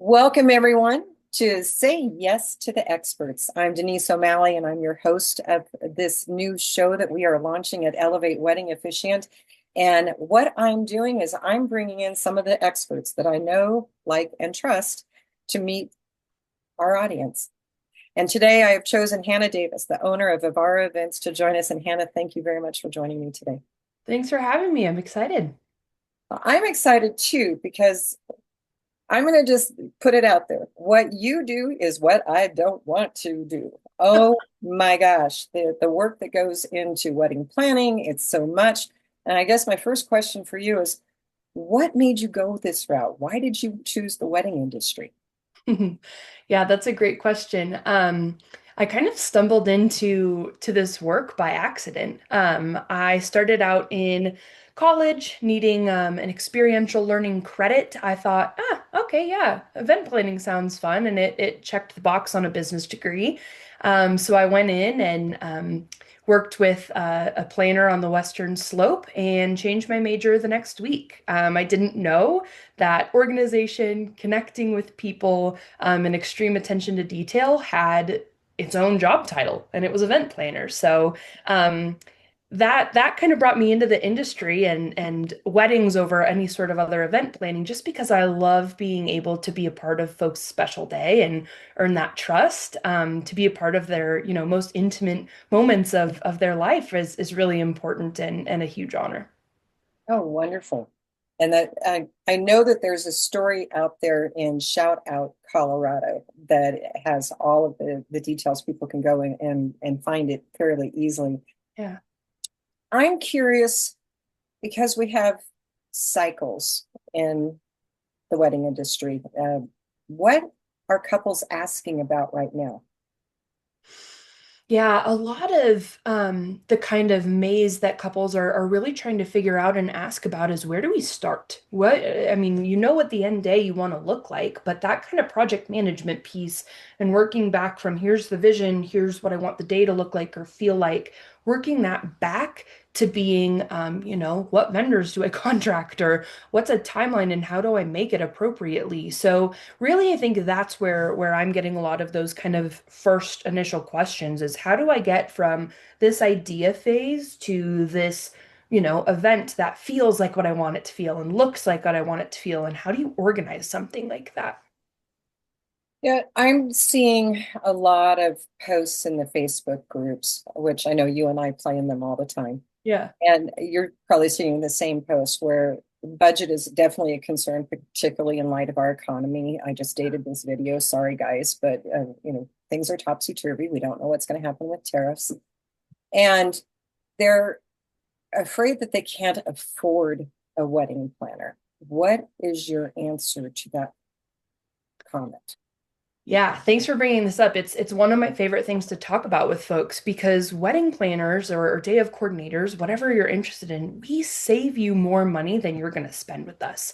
Welcome, everyone, to Say Yes to the Experts. I'm Denise O'Malley, and I'm your host of this new show that we are launching at Elevate Wedding Officiant. And what I'm doing is I'm bringing in some of the experts that I know, like, and trust to meet our audience. And today I have chosen Hannah Davis, the owner of Evara Events, to join us. And Hannah, thank you very much for joining me today. Thanks for having me. I'm excited. I'm excited too, because I'm going to just put it out there. What you do is what I don't want to do. Oh my gosh, the work that goes into wedding planning, it's so much. And I guess my first question for you is, what made you go this route? Why did you choose the wedding industry? Yeah, that's a great question. I kind of stumbled into this work by accident. I started out in college needing an experiential learning credit. I thought, okay, yeah, event planning sounds fun, and it checked the box on a business degree. So I went in and worked with a planner on the Western Slope and changed my major the next week. I didn't know that organization, connecting with people, and extreme attention to detail had its own job title, and it was event planner. So that kind of brought me into the industry and weddings over any sort of other event planning, just because I love being able to be a part of folks' special day and earn that trust. To be a part of their, most intimate moments of their life is really important and a huge honor. Oh, wonderful. And that I know that there's a story out there in Shout Out, Colorado that has all of the details. People can go in and find it fairly easily. Yeah. I'm curious because we have cycles in the wedding industry. What are couples asking about right now? Yeah, a lot of the kind of maze that couples are really trying to figure out and ask about is, where do we start? I mean, you know what the end day you want to look like, but that kind of project management piece and working back from, here's the vision, here's what I want the day to look like or feel like, working that back to being, what vendors do I contract, or what's a timeline and how do I make it appropriately? So really, I think that's where I'm getting a lot of those kind of first initial questions is, how do I get from this idea phase to this, event that feels like what I want it to feel and looks like what I want it to feel, and how do you organize something like that? Yeah, I'm seeing a lot of posts in the Facebook groups, which I know you and I play in them all the time. Yeah. And you're probably seeing the same post where budget is definitely a concern, particularly in light of our economy. I just dated this video. Sorry, guys, but things are topsy-turvy. We don't know what's going to happen with tariffs. And they're afraid that they can't afford a wedding planner. What is your answer to that comment? Yeah, thanks for bringing this up. It's one of my favorite things to talk about with folks, because wedding planners or day of coordinators, whatever you're interested in, we save you more money than you're going to spend with us.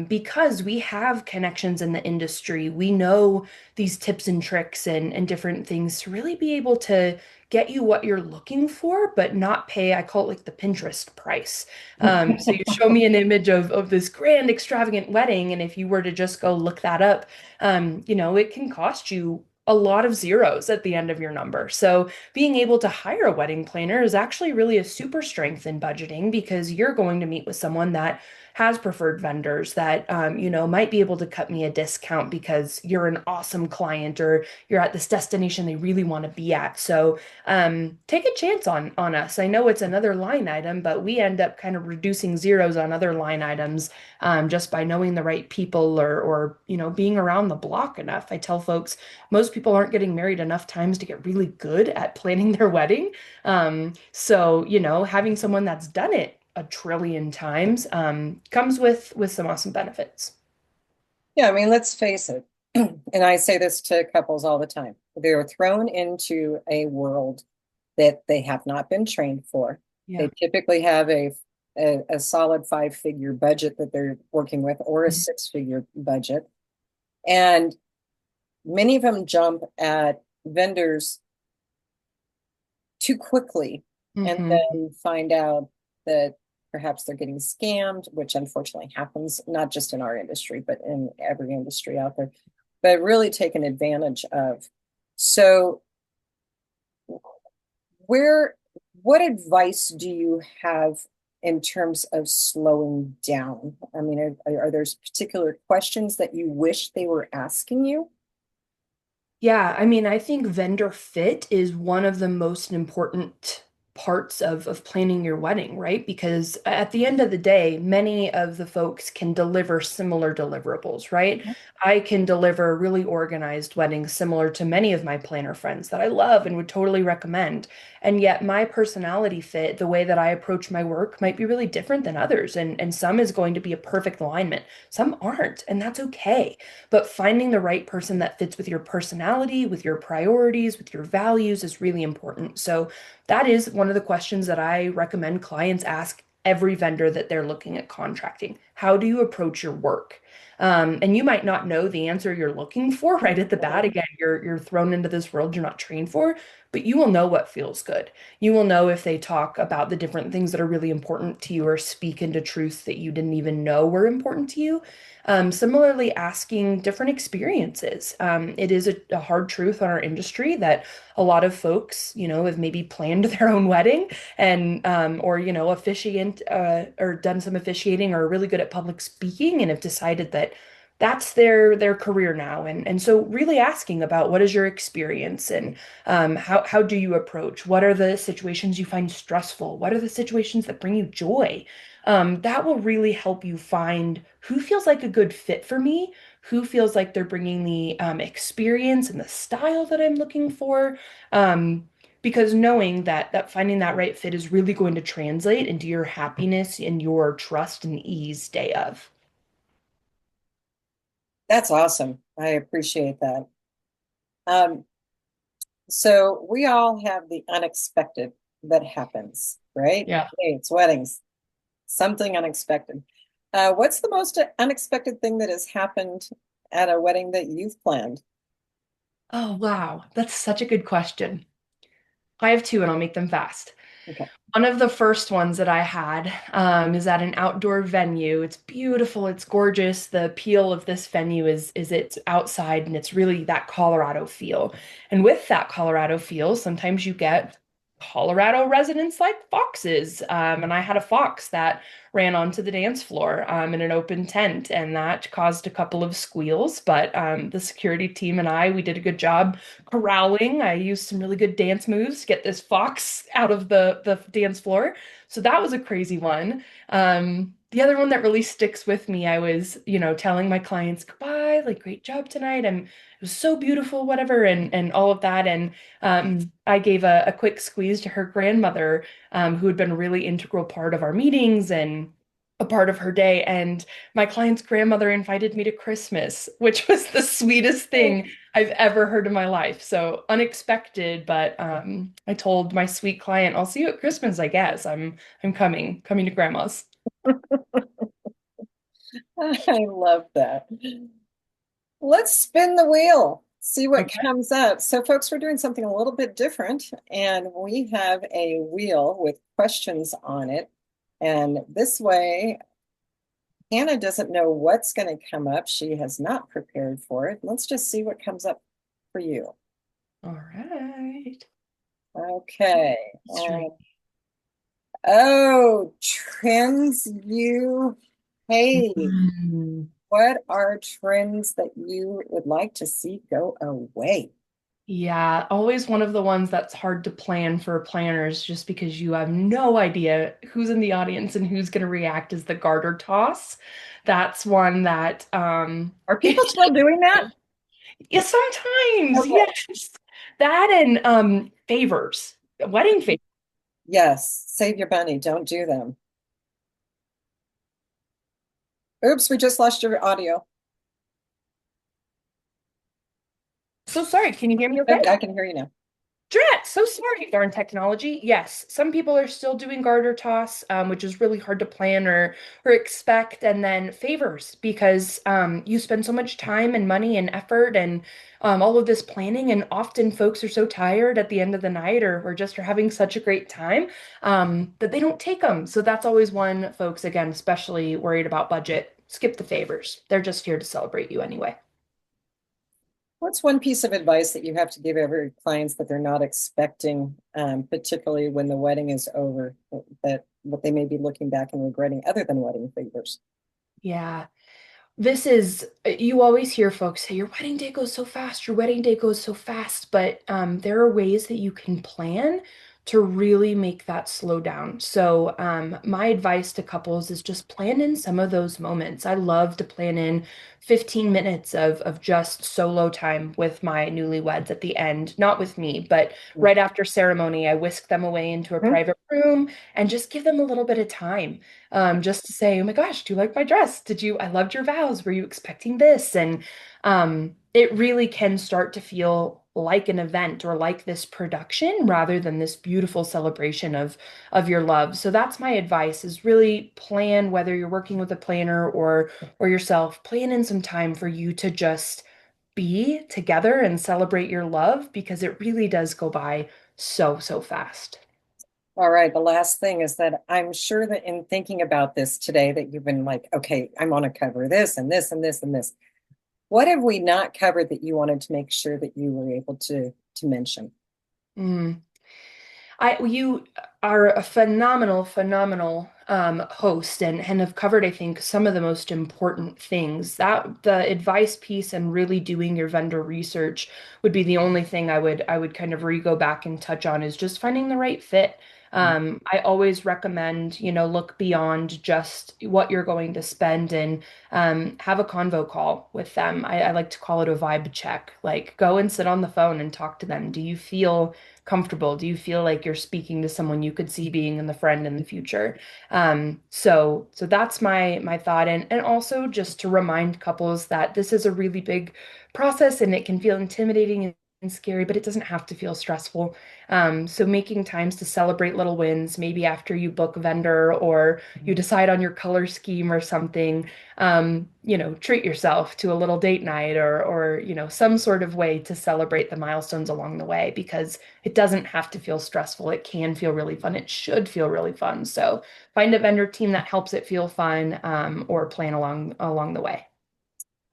Because we have connections in the industry. We know these tips and tricks and different things to really be able to get you what you're looking for, but not pay, I call it like the Pinterest price. So you show me an image of this grand, extravagant wedding, and if you were to just go look that up, it can cost you a lot of zeros at the end of your number. So being able to hire a wedding planner is actually really a super strength in budgeting, because you're going to meet with someone that has preferred vendors that might be able to cut me a discount because you're an awesome client or you're at this destination they really want to be at. So take a chance on us. I know it's another line item, but we end up kind of reducing zeros on other line items, just by knowing the right people or being around the block enough. I tell folks most people aren't getting married enough times to get really good at planning their wedding. So having someone that's done it a trillion times comes with some awesome benefits. Yeah, I mean, let's face it. And I say this to couples all the time. They're thrown into a world that they have not been trained for. Yeah. They typically have a solid five-figure budget that they're working with, or a six-figure budget. And many of them jump at vendors too quickly and Mm-hmm. then find out that perhaps they're getting scammed, which unfortunately happens not just in our industry, but in every industry out there, but really taken advantage of. So what advice do you have in terms of slowing down? I mean, are there particular questions that you wish they were asking you? Yeah, I mean, I think vendor fit is one of the most important parts of planning your wedding, right? Because at the end of the day, many of the folks can deliver similar deliverables, right? I can deliver really organized weddings similar to many of my planner friends that I love and would totally recommend. And yet my personality fit, the way that I approach my work might be really different than others. And some is going to be a perfect alignment. Some aren't, and that's okay. But finding the right person that fits with your personality, with your priorities, with your values is really important. So that is one of the questions that I recommend clients ask every vendor that they're looking at contracting. How do you approach your work? And you might not know the answer you're looking for right at the bat. Again, you're thrown into this world you're not trained for, but you will know what feels good. You will know if they talk about the different things that are really important to you or speak into truths that you didn't even know were important to you. Similarly, asking different experiences. It is a hard truth on our industry that a lot of folks, have maybe planned their own wedding and or officiant or done some officiating or are really good at public speaking and have decided that that's their career now. And so really asking about what is your experience and how do you approach? What are the situations you find stressful? What are the situations that bring you joy? That will really help you find who feels like a good fit for me, who feels like they're bringing the experience and the style that I'm looking for. Because knowing that finding that right fit is really going to translate into your happiness and your trust and ease day of. That's awesome. I appreciate that. Um, so we all have the unexpected that happens, right? Yeah. Hey, it's weddings, something unexpected. What's the most unexpected thing that has happened at a wedding that you've planned? Oh, wow. That's such a good question. I have two and I'll make them fast. Okay. One of the first ones that I had is at an outdoor venue. It's beautiful, it's gorgeous. The appeal of this venue is it's outside and it's really that Colorado feel. And with that Colorado feel, sometimes you get Colorado residents like foxes. And I had a fox that ran onto the dance floor in an open tent, and that caused a couple of squeals. But the security team and we did a good job corralling. I used some really good dance moves to get this fox out of the dance floor. So that was a crazy one. The other one that really sticks with me, I was, telling my clients goodbye, like great job tonight. It was so beautiful, whatever, and all of that. And I gave a quick squeeze to her grandmother, who had been a really integral part of our meetings and a part of her day. And my client's grandmother invited me to Christmas, which was the sweetest thing I've ever heard in my life. So unexpected, but I told my sweet client, "I'll see you at Christmas, I guess. I'm coming to grandma's." I love that. Let's spin the wheel, see what Okay. comes up. So, folks, we're doing something a little bit different, and we have a wheel with questions on it. And this way, Hannah doesn't know what's going to come up. She has not prepared for it. Let's just see what comes up for you. All right. Okay. Straight. Oh, trends you hate. Mm. What are trends that you would like to see go away? Yeah, always one of the ones that's hard to plan for planners just because you have no idea who's in the audience and who's going to react is the garter toss. That's one that Are people still doing that? yeah, sometimes, Okay. yes. That and favors, wedding favors. Yes, save your money. Don't do them. Oops, we just lost your audio. So sorry, can you hear me okay? I can hear you now. Drat, so sorry, darn technology. Yes, some people are still doing garter toss, which is really hard to plan or expect, and then favors because you spend so much time and money and effort and all of this planning, and often folks are so tired at the end of the night or just are having such a great time that they don't take them. So that's always one, folks, again, especially worried about budget. Skip the favors. They're just here to celebrate you anyway. What's one piece of advice that you have to give every clients that they're not expecting, particularly when the wedding is over, that what they may be looking back and regretting other than wedding favors? Yeah. This is, you always hear folks say, your wedding day goes so fast, your wedding day goes so fast, but there are ways that you can plan to really make that slow down. So my advice to couples is just plan in some of those moments. I love to plan in 15 minutes of just solo time with my newlyweds at the end, not with me, but right after ceremony, I whisk them away into a private room and just give them a little bit of time just to say, oh my gosh, do you like my dress? I loved your vows. Were you expecting this? And it really can start to feel like an event or like this production rather than this beautiful celebration of your love. So that's my advice is really plan, whether you're working with a planner or yourself, plan in some time for you to just be together and celebrate your love because it really does go by so fast. All right. The last thing is that I'm sure that in thinking about this today, that you've been like, okay, I want to cover this and this and this and this. What have we not covered that you wanted to make sure that you were able to mention? Mm. You are a phenomenal host and have covered, I think, some of the most important things. That the advice piece and really doing your vendor research would be the only thing I would kind of re-go back and touch on is just finding the right fit. I always recommend, look beyond just what you're going to spend and have a convo call with them. I like to call it a vibe check. Like go and sit on the phone and talk to them. Do you feel comfortable? Do you feel like you're speaking to someone you could see being in the friend in the future? So that's my thought, and also just to remind couples that this is a really big process and it can feel intimidating and scary, but it doesn't have to feel stressful. So making times to celebrate little wins, maybe after you book a vendor or you decide on your color scheme or something, treat yourself to a little date night or some sort of way to celebrate the milestones along the way because it doesn't have to feel stressful. It can feel really fun. It should feel really fun. So find a vendor team that helps it feel fun, or plan along the way.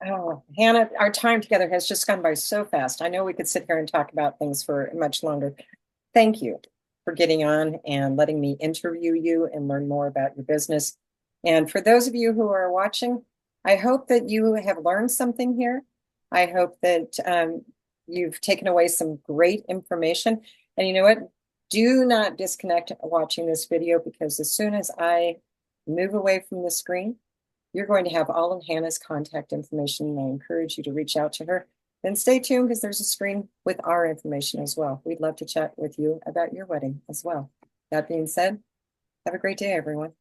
Oh, Hannah, our time together has just gone by so fast. I know we could sit here and talk about things for much longer. Thank you for getting on and letting me interview you and learn more about your business. And for those of you who are watching, I hope that you have learned something here. I hope that you've taken away some great information. And you know what? Do not disconnect watching this video because as soon as I move away from the screen, you're going to have all of Hannah's contact information, and I encourage you to reach out to her. Then stay tuned because there's a screen with our information as well. We'd love to chat with you about your wedding as well. That being said, have a great day, everyone.